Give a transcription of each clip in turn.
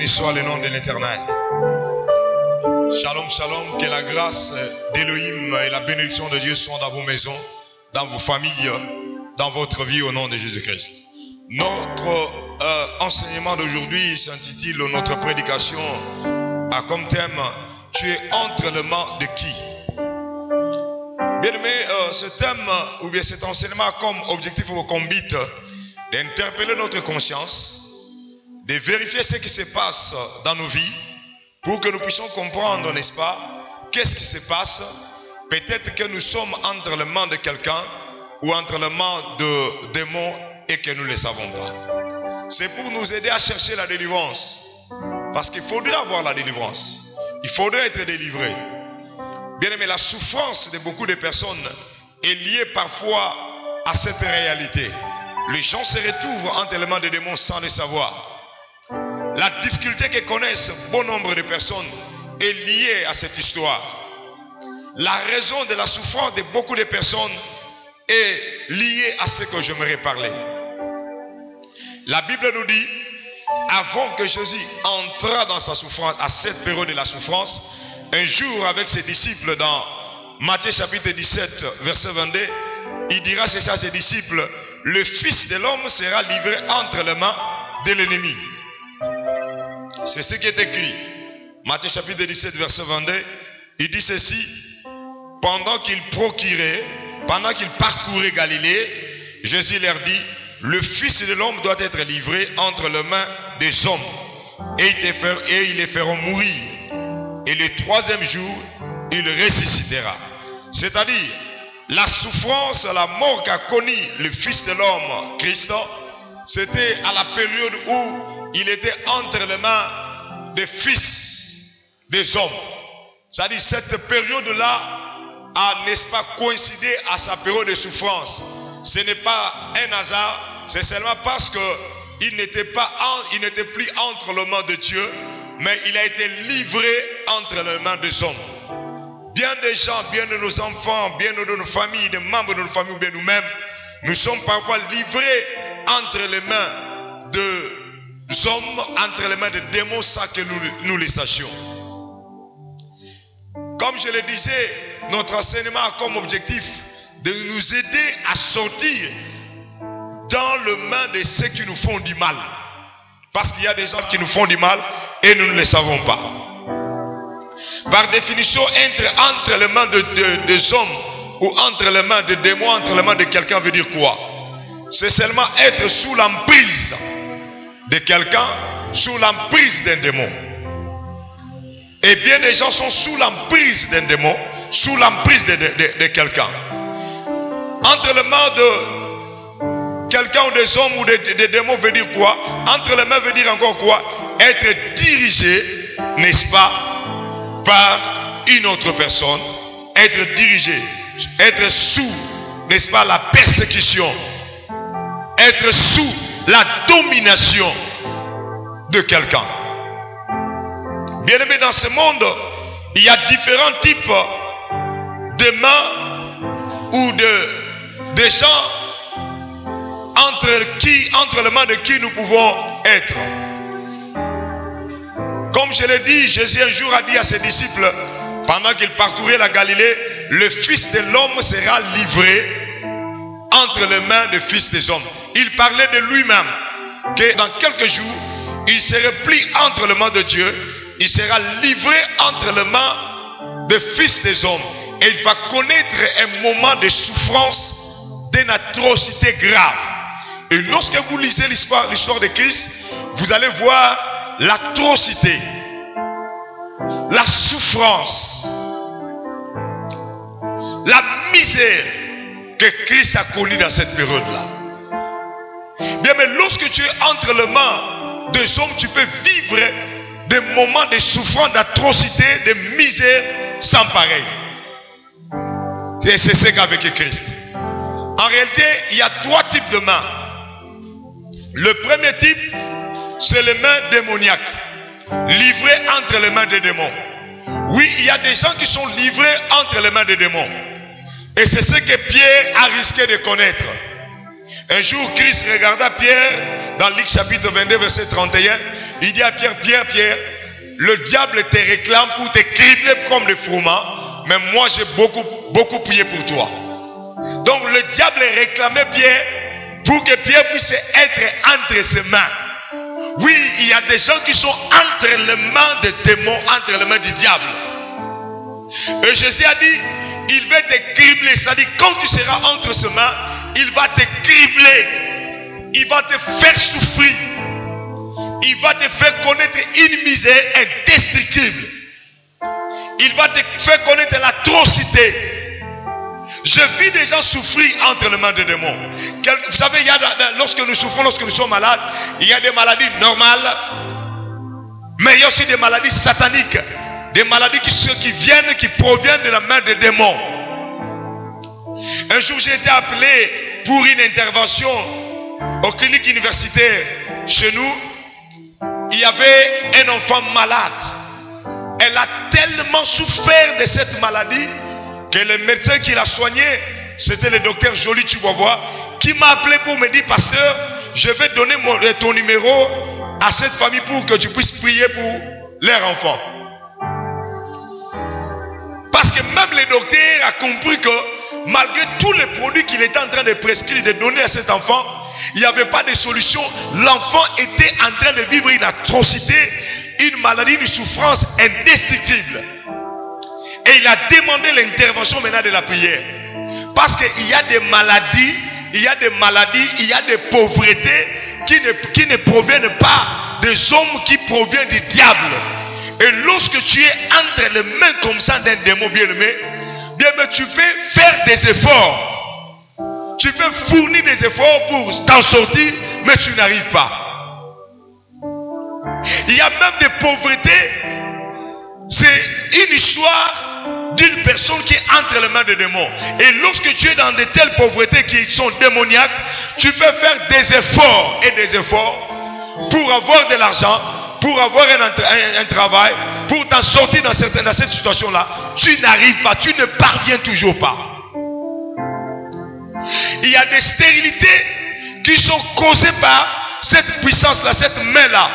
Béni soit le nom de l'Éternel. Shalom, shalom, que la grâce d'Élohim et la bénédiction de Dieu soient dans vos maisons, dans vos familles, dans votre vie au nom de Jésus-Christ. Notre enseignement d'aujourd'hui s'intitule, notre prédication a comme thème, tu es entre les mains de qui? Bien-aimé, ce thème ou bien cet enseignement a comme objectif ou comme but d'interpeller notre conscience, de vérifier ce qui se passe dans nos vies pour que nous puissions comprendre, n'est-ce pas, qu'est-ce qui se passe. Peut-être que nous sommes entre les mains de quelqu'un ou entre les mains de démons et que nous ne le savons pas. C'est pour nous aider à chercher la délivrance. Parce qu'il faudrait avoir la délivrance. Il faudrait être délivré. Bien aimé, la souffrance de beaucoup de personnes est liée parfois à cette réalité. Les gens se retrouvent entre les mains des démons sans le savoir. La difficulté que connaissent bon nombre de personnes est liée à cette histoire. La raison de la souffrance de beaucoup de personnes est liée à ce que j'aimerais parler. La Bible nous dit, avant que Jésus entra dans sa souffrance, à cette période de la souffrance, un jour avec ses disciples dans Matthieu chapitre 17, verset 22, il dira ceci à ses disciples, le Fils de l'homme sera livré entre les mains de l'ennemi. C'est ce qui est écrit. Matthieu chapitre 17, verset 22, il dit ceci, pendant qu'il parcourait Galilée, Jésus leur dit, le Fils de l'homme doit être livré entre les mains des hommes, et ils les feront mourir. Et le troisième jour, il ressuscitera. C'est-à-dire, la souffrance, la mort qu'a connu le Fils de l'homme, Christ, c'était à la période où il était entre les mains des fils des hommes. C'est-à-dire, cette période-là a, n'est-ce pas, coïncidé à sa période de souffrance. Ce n'est pas un hasard, c'est seulement parce qu'il n'était plus entre les mains de Dieu, mais il a été livré entre les mains des hommes. Bien des gens, bien de nos enfants, bien de nos familles, des membres de nos familles ou bien nous-mêmes, nous sommes parfois livrés entre les mains des hommes, entre les mains des démons sans que nous le sachions. Comme je le disais, notre enseignement a comme objectif de nous aider à sortir dans les mains de ceux qui nous font du mal. Parce qu'il y a des gens qui nous font du mal et nous ne le savons pas. Par définition, être entre les mains des hommes ou entre les mains de démons, entre les mains de quelqu'un veut dire quoi? C'est seulement être sous l'emprise de quelqu'un, sous l'emprise d'un démon. Et bien des gens sont sous l'emprise d'un démon, sous l'emprise de quelqu'un. Entre les mains de quelqu'un ou des hommes ou des démons veut dire quoi? Entre les mains veut dire encore quoi? Être dirigé, n'est-ce pas, par une autre personne. Être dirigé, être sous, n'est-ce pas, la persécution. Être sous la domination de quelqu'un. Bien aimé, dans ce monde, il y a différents types de mains ou de gens entre les mains de qui nous pouvons être. Comme je l'ai dit, Jésus un jour a dit à ses disciples, pendant qu'il parcourait la Galilée, le Fils de l'homme sera livré entre les mains des fils des hommes. Il parlait de lui-même, que dans quelques jours, il serait pris entre les mains de Dieu, il sera livré entre les mains des fils des hommes. Et il va connaître un moment de souffrance, d'une atrocité grave. Et lorsque vous lisez l'histoire de Christ, vous allez voir l'atrocité, la souffrance, la misère que Christ a connue dans cette période-là. Bien, mais lorsque tu es entre les mains des hommes, tu peux vivre des moments de souffrance, d'atrocité, de misère sans pareil. Et c'est ce qu'a vécu Christ. En réalité, il y a trois types de mains. Le premier type, c'est les mains démoniaques, livrées entre les mains des démons. Oui, il y a des gens qui sont livrés entre les mains des démons. Et c'est ce que Pierre a risqué de connaître. Un jour, Christ regarda Pierre dans Luc chapitre 22, verset 31. il dit à Pierre, Pierre, le diable te réclame pour te cribler comme le froment, mais moi j'ai beaucoup prié pour toi. Donc le diable réclamait Pierre pour que Pierre puisse être entre ses mains. Oui, il y a des gens qui sont entre les mains des démons, entre les mains du diable. Et Jésus a dit, il va te cribler. C'est-à-dire, quand tu seras entre ses mains, il va te cribler. Il va te faire souffrir. Il va te faire connaître une misère indestructible. Il va te faire connaître l'atrocité. Je vis des gens souffrir entre les mains des démons. Vous savez, lorsque nous souffrons, lorsque nous sommes malades, il y a des maladies normales, mais il y a aussi des maladies sataniques. Des maladies qui proviennent de la main des démons. Un jour, j'ai été appelé pour une intervention aux cliniques universitaires. Chez nous, il y avait un enfant malade. Elle a tellement souffert de cette maladie que le médecin qui l'a soigné, c'était le docteur Joly, tu vas voir, qui m'a appelé pour me dire, pasteur, je vais donner ton numéro à cette famille pour que tu puisses prier pour leur enfant. Parce que même le docteur a compris que malgré tous les produits qu'il était en train de prescrire, de donner à cet enfant, il n'y avait pas de solution. L'enfant était en train de vivre une atrocité, une maladie, une souffrance indestructible. Et il a demandé l'intervention maintenant de la prière. Parce qu'il y a des maladies, il y a des pauvretés qui ne proviennent pas des hommes, qui proviennent du diable. Et lorsque tu es entre les mains comme ça d'un démon bien-aimé, tu peux faire des efforts. Tu peux fournir des efforts pour t'en sortir, mais tu n'arrives pas. Il y a même des pauvretés. C'est une histoire d'une personne qui est entre les mains des démons. Et lorsque tu es dans de telles pauvretés qui sont démoniaques, tu peux faire des efforts et des efforts pour avoir de l'argent, pour avoir un travail, pour t'en sortir dans cette situation-là. Tu n'arrives pas, tu ne parviens toujours pas. Il y a des stérilités qui sont causées par cette puissance-là, cette main-là.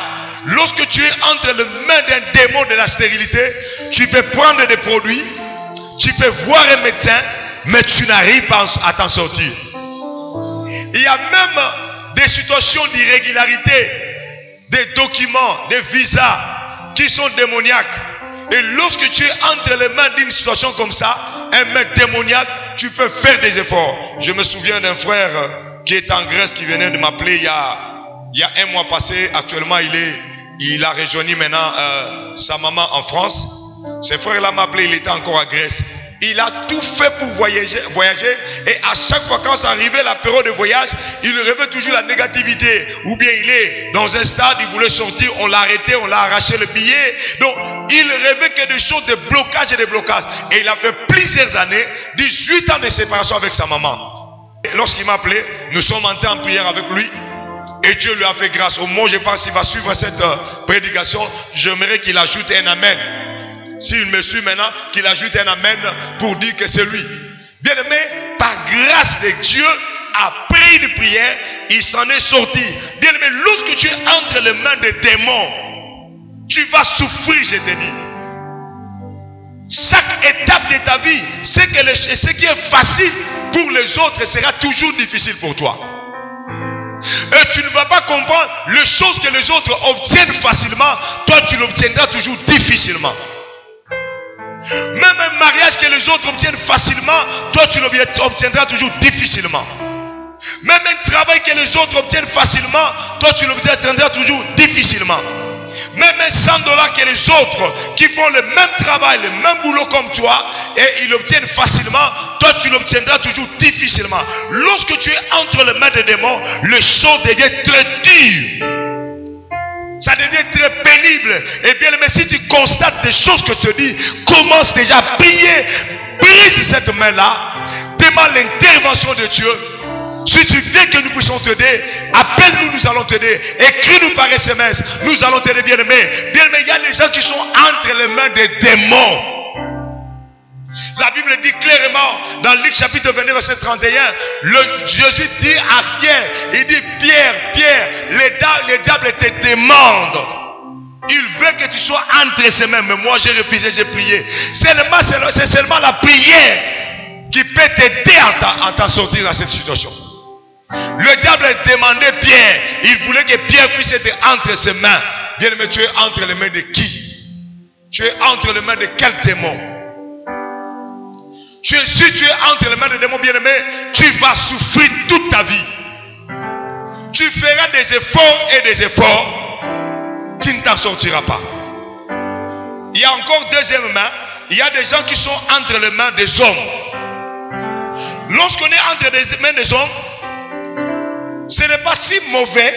Lorsque tu es entre les mains d'un démon de la stérilité, tu peux prendre des produits, tu peux voir un médecin, mais tu n'arrives pas à t'en sortir. Il y a même des situations d'irrégularité, des documents, des visas qui sont démoniaques. Et lorsque tu es entre les mains d'une situation comme ça, un maître démoniaque, tu peux faire des efforts. Je me souviens d'un frère qui est en Grèce, qui venait de m'appeler il y a un mois passé. Actuellement, il a rejoint maintenant sa maman en France. Ce frère-là m'a appelé, il était encore à Grèce. Il a tout fait pour voyager. Et à chaque fois quand ça arrivait la période de voyage, il rêvait toujours la négativité. Ou bien il est dans un stade, il voulait sortir, on l'a arrêté, on l'a arraché le billet. Donc il rêvait que des choses de blocage et de blocage. Et il a fait plusieurs années, 18 ans de séparation avec sa maman. Lorsqu'il m'a appelé, nous sommes entrés en prière avec lui. Et Dieu lui a fait grâce. Au moment où je pense qu'il va suivre cette prédication, j'aimerais qu'il ajoute un amen. S'il me suit maintenant, qu'il ajoute un amen pour dire que c'est lui. Bien aimé, par grâce de Dieu, après une prière, il s'en est sorti. Bien aimé, lorsque tu es entre les mains des démons, tu vas souffrir, je te dis. Chaque étape de ta vie, ce qui est facile pour les autres sera toujours difficile pour toi. Et tu ne vas pas comprendre les choses que les autres obtiennent facilement, toi tu l'obtiendras toujours difficilement. Même un mariage que les autres obtiennent facilement, toi tu l'obtiendras toujours difficilement. Même un travail que les autres obtiennent facilement, toi tu l'obtiendras toujours difficilement. Même un $100 que les autres qui font le même travail, le même boulot comme toi, et ils l'obtiennent facilement, toi tu l'obtiendras toujours difficilement. Lorsque tu es entre les mains des démons, les choses deviennent très dures. Ça devient très pénible. Et bien, mais si tu constates des choses que je te dis, commence déjà à prier. Brise cette main-là. Demande l'intervention de Dieu. Si tu veux que nous puissions t'aider, appelle-nous, nous allons t'aider. Écris-nous par SMS, nous allons t'aider, bien-aimé. Bien-aimé, il y a des gens qui sont entre les mains des démons. La Bible dit clairement dans Luc chapitre 22 verset 31, Jésus dit à Pierre, il dit Pierre, le diable te demande Il veut que tu sois entre ses mains. Mais moi, j'ai refusé, j'ai prié. C'est seulement la prière qui peut t'aider à t'en sortir dans cette situation. Le diable a demandé Pierre. Il voulait que Pierre puisse être entre ses mains. Bien-aimé, tu es entre les mains de qui? Tu es entre les mains de quel démon? Si tu es entre les mains de démons, bien-aimé, tu vas souffrir toute ta vie. Tu feras des efforts et des efforts. Tu ne t'en sortiras pas. Il y a encore deuxièmement, il y a des gens qui sont entre les mains des hommes. Lorsqu'on est entre les mains des hommes, ce n'est pas si mauvais,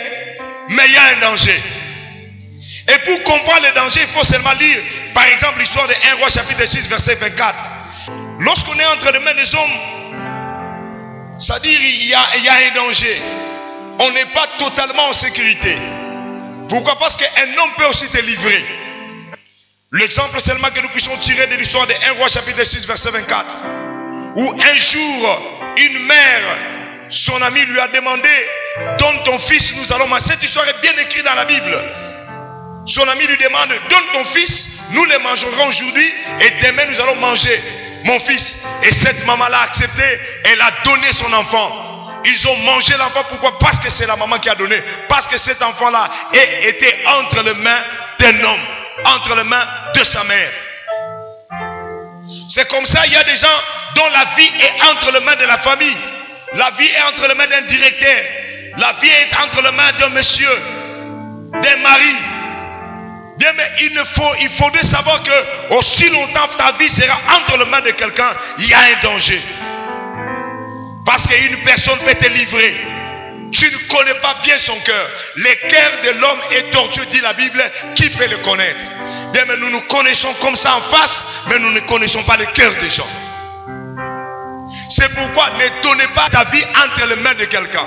mais il y a un danger. Et pour comprendre le danger, il faut seulement lire, par exemple, l'histoire de 1 Roi chapitre 6, verset 24. Lorsqu'on est entre les mains des hommes, c'est-à-dire il y a un danger. On n'est pas totalement en sécurité. Pourquoi? Parce qu'un homme peut aussi te livrer. L'exemple seulement que nous puissions tirer de l'histoire de 1 Roi chapitre 6, verset 24. Où un jour, une mère, son ami lui a demandé, donne ton fils, nous allons manger. Cette histoire est bien écrite dans la Bible. Son ami lui demande, donne ton fils, nous le mangerons aujourd'hui et demain nous allons manger mon fils. Et cette maman-là a accepté, elle a donné son enfant. Ils ont mangé l'enfant, pourquoi? Parce que c'est la maman qui a donné. Parce que cet enfant-là était entre les mains d'un homme, entre les mains de sa mère. C'est comme ça, il y a des gens dont la vie est entre les mains de la famille. La vie est entre les mains d'un directeur. La vie est entre les mains d'un monsieur, d'un mari. Bien, mais il faudrait savoir que aussi longtemps ta vie sera entre les mains de quelqu'un, il y a un danger. Parce qu'une personne peut te livrer. Tu ne connais pas bien son cœur. Le cœur de l'homme est tortueux, dit la Bible. Qui peut le connaître? Bien, mais nous nous connaissons comme ça en face, mais nous ne connaissons pas le cœur des gens. C'est pourquoi ne donnez pas ta vie entre les mains de quelqu'un.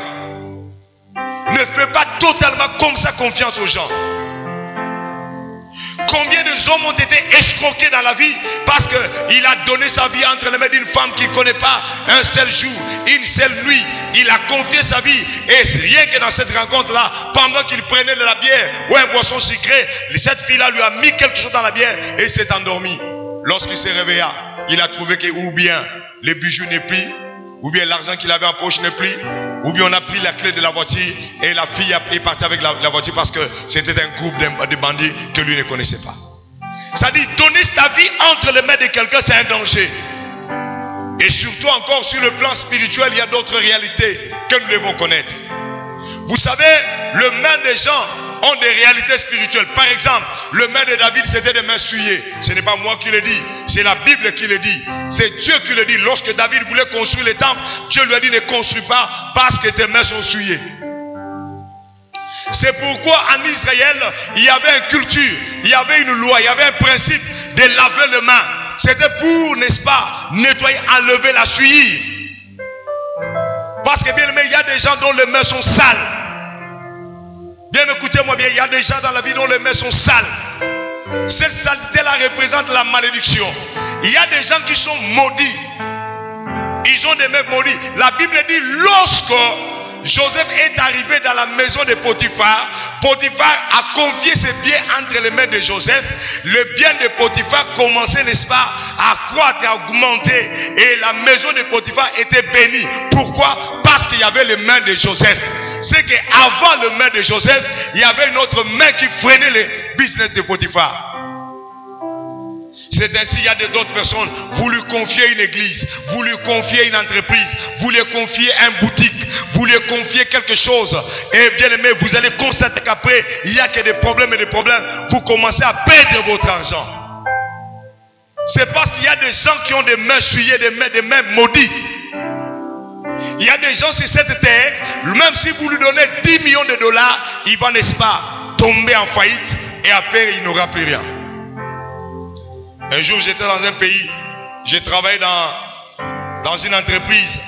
Ne fais pas totalement comme ça confiance aux gens. Combien de hommes ont été escroqués dans la vie parce qu'il a donné sa vie entre les mains d'une femme qu'il ne connaît pas un seul jour, une seule nuit. Il a confié sa vie et rien que dans cette rencontre-là, pendant qu'il prenait de la bière ou un boisson sucré, cette fille-là lui a mis quelque chose dans la bière et il s'est endormi. Lorsqu'il s'est réveillé, il a trouvé que ou bien les bijoux n'est plus, ou bien l'argent qu'il avait en poche n'est plus, ou bien on a pris la clé de la voiture et la fille est partie avec la voiture parce que c'était un groupe de bandits que lui ne connaissait pas. Ça dit, donner ta vie entre les mains de quelqu'un, c'est un danger. Et surtout encore sur le plan spirituel, il y a d'autres réalités que nous devons connaître. Vous savez, le main des gens ont des réalités spirituelles. Par exemple, le main de David, c'était des mains souillées. Ce n'est pas moi qui le dis, c'est la Bible qui le dit. C'est Dieu qui le dit. Lorsque David voulait construire le temple, Dieu lui a dit ne construis pas parce que tes mains sont souillées. C'est pourquoi en Israël, il y avait une culture, il y avait une loi, il y avait un principe de laver les mains. C'était pour, n'est-ce pas, nettoyer, enlever la souillure. Parce que bien aimé, il y a des gens dont les mains sont sales. Bien, écoutez-moi bien, il y a des gens dans la vie dont les mains sont sales. Cette saleté-là représente la malédiction. Il y a des gens qui sont maudits. Ils ont des mains maudites. La Bible dit, lorsque Joseph est arrivé dans la maison de Potiphar, Potiphar a confié ses biens entre les mains de Joseph. Le bien de Potiphar commençait, n'est-ce pas, à croître, à augmenter. Et la maison de Potiphar était bénie. Pourquoi? Parce qu'il y avait les mains de Joseph. C'est qu'avant le main de Joseph, il y avait une autre main qui freinait le business de Potiphar. C'est ainsi, il y a d'autres personnes, vous lui confiez une église, vous lui confiez une entreprise, vous lui confiez une boutique, vous lui confiez quelque chose. Et bien aimé, vous allez constater qu'après, il n'y a que des problèmes et des problèmes. Vous commencez à perdre votre argent. C'est parce qu'il y a des gens qui ont des mains souillées, des mains maudites. Il y a des gens sur cette terre, même si vous lui donnez 10 millions de dollars, il va, n'est-ce pas, tomber en faillite et après il n'aura plus rien. Un jour j'étais dans un pays, j'ai travaillé dans une entreprise.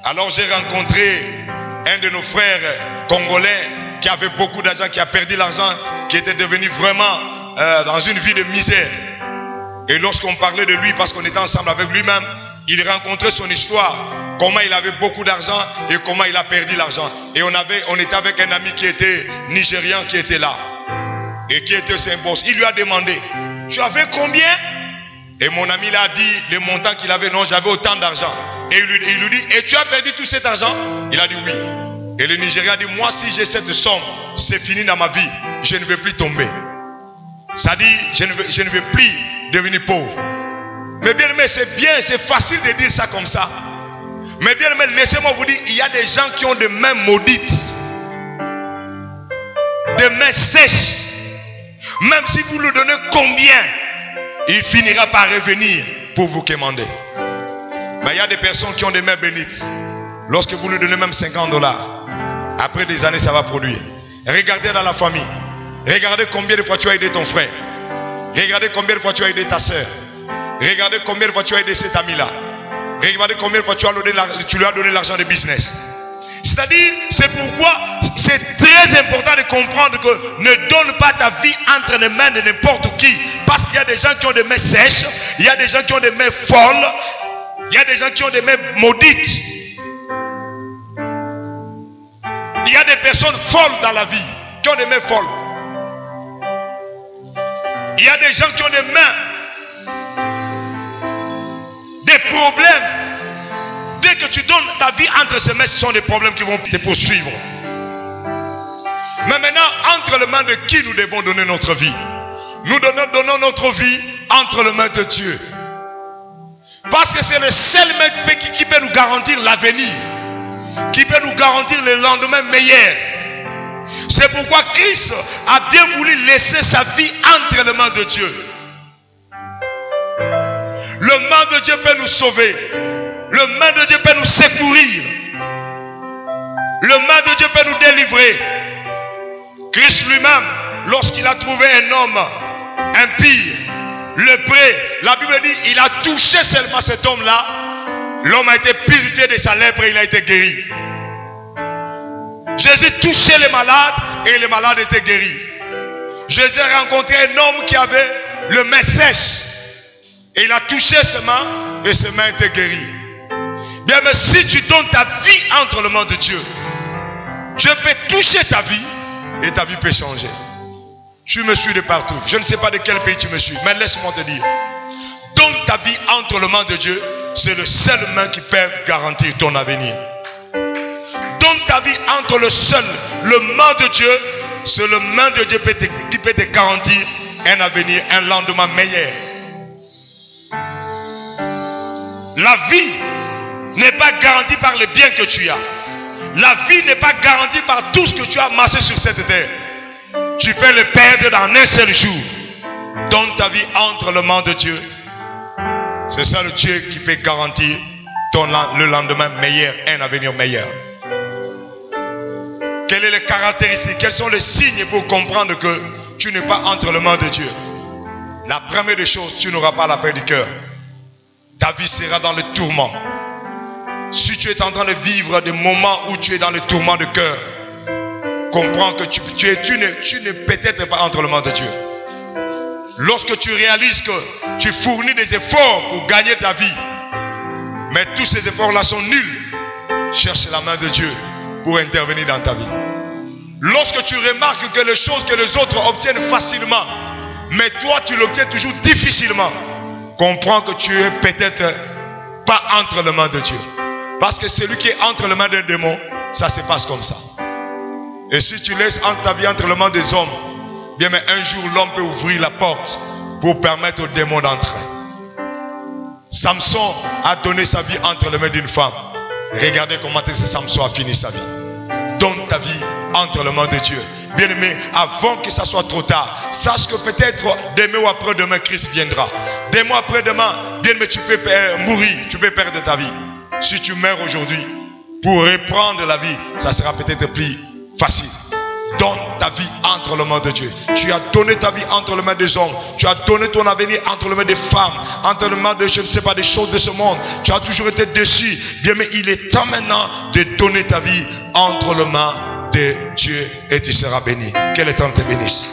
Alors j'ai rencontré un de nos frères congolais qui avait beaucoup d'argent, qui a perdu l'argent, qui était devenu vraiment dans une vie de misère. Et lorsqu'on parlait de lui, parce qu'on était ensemble avec lui-même, il rencontrait son histoire, comment il avait beaucoup d'argent et comment il a perdu l'argent. Et on était avec un ami qui était nigérian qui était là. et qui était aussi un boss. Il lui a demandé, tu avais combien? Et mon ami l'a dit le montant qu'il avait. Non, j'avais autant d'argent. Et il lui dit, et tu as perdu tout cet argent? Il a dit oui. Et le Nigérian dit, moi si j'ai cette somme, c'est fini dans ma vie. Je ne vais plus tomber. Ça dit, je ne vais plus devenir pauvre. Mais bien aimé, c'est bien, c'est facile de dire ça comme ça. Mais bien aimé, laissez-moi vous dire, il y a des gens qui ont des mains maudites. Des mains sèches. Même si vous lui donnez combien, il finira par revenir pour vous quémander. Mais il y a des personnes qui ont des mains bénites. Lorsque vous lui donnez même 50 $, après des années, ça va produire. Regardez dans la famille. Regardez combien de fois tu as aidé ton frère. Regardez combien de fois tu as aidé ta soeur. Regardez combien de fois tu as aidé cet ami-là. Regardez combien de fois tu lui as donné l'argent de business. C'est-à-dire, c'est pourquoi c'est très important de comprendre que ne donne pas ta vie entre les mains de n'importe qui. Parce qu'il y a des gens qui ont des mains sèches, il y a des gens qui ont des mains folles, il y a des gens qui ont des mains maudites. Il y a des personnes folles dans la vie, qui ont des mains folles. Il y a des gens qui ont des mains, des problèmes. Dès que tu donnes ta vie entre ces mains, ce sont des problèmes qui vont te poursuivre. Mais maintenant, entre les mains de qui nous devons donner notre vie? Nous donnons notre vie entre les mains de Dieu. Parce que c'est le seul mec qui peut nous garantir l'avenir, qui peut nous garantir le lendemain meilleur. C'est pourquoi Christ a bien voulu laisser sa vie entre les mains de Dieu. Le main de Dieu peut nous sauver. Le main de Dieu peut nous secourir. Le main de Dieu peut nous délivrer. Christ lui-même, lorsqu'il a trouvé un homme impie, lépreux, la Bible dit, il a touché seulement cet homme-là. L'homme a été purifié de sa lèpre et il a été guéri. Jésus touchait les malades et les malades étaient guéris. Jésus a rencontré un homme qui avait le main sèche. Et il a touché ses mains et ses mains étaient guéries. Bien, mais si tu donnes ta vie entre les mains de Dieu, Dieu peut toucher ta vie et ta vie peut changer. Tu me suis de partout. Je ne sais pas de quel pays tu me suis, mais laisse-moi te dire. Donne ta vie entre les mains de Dieu, c'est le seul main qui peut garantir ton avenir. Donne ta vie entre le main de Dieu, c'est le main de Dieu qui peut te garantir un avenir, un lendemain meilleur. La vie n'est pas garantie par les biens que tu as. La vie n'est pas garantie par tout ce que tu as amassé sur cette terre. Tu peux le perdre dans un seul jour. Donne ta vie entre les mains de Dieu. C'est ça le Dieu qui peut garantir le lendemain meilleur, un avenir meilleur. Quelles sont les caractéristiques? Quels sont les signes pour comprendre que tu n'es pas entre les mains de Dieu? La première des choses, tu n'auras pas la paix du cœur. Ta vie sera dans le tourment. Si tu es en train de vivre des moments où tu es dans le tourment de cœur, comprends que tu n'es peut-être pas entre les mains de Dieu. Lorsque tu réalises que tu fournis des efforts pour gagner ta vie, mais tous ces efforts-là sont nuls, cherche la main de Dieu pour intervenir dans ta vie. Lorsque tu remarques que les choses que les autres obtiennent facilement, mais toi tu l'obtiens toujours difficilement, comprends que tu es peut-être pas entre les mains de Dieu. Parce que celui qui est entre les mains des démons, ça se passe comme ça. Et si tu laisses ta vie entre les mains des hommes, bien mais un jour l'homme peut ouvrir la porte pour permettre aux démons d'entrer. Samson a donné sa vie entre les mains d'une femme. Regardez comment Samson a fini sa vie. Donne ta vie entre les mains de Dieu. Bien-aimé, avant que ça soit trop tard, sache que peut-être demain ou après-demain, Christ viendra. Demain ou après-demain, bien-aimé, tu peux mourir, tu peux perdre ta vie. Si tu meurs aujourd'hui, pour reprendre la vie, ça sera peut-être plus facile. Donne ta vie entre les mains de Dieu. Tu as donné ta vie entre les mains des hommes. Tu as donné ton avenir entre les mains des femmes, entre les mains de, je ne sais pas, des choses de ce monde. Tu as toujours été dessus. Bien, mais il est temps maintenant de donner ta vie entre les mains de Dieu et tu seras béni. Que l'Éternel te bénisse.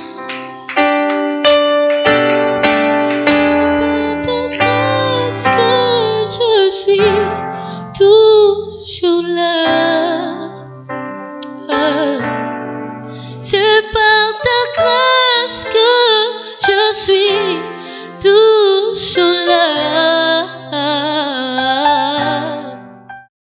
Parce que je suis toujours là. C'est par ta grâce que suis, tout change.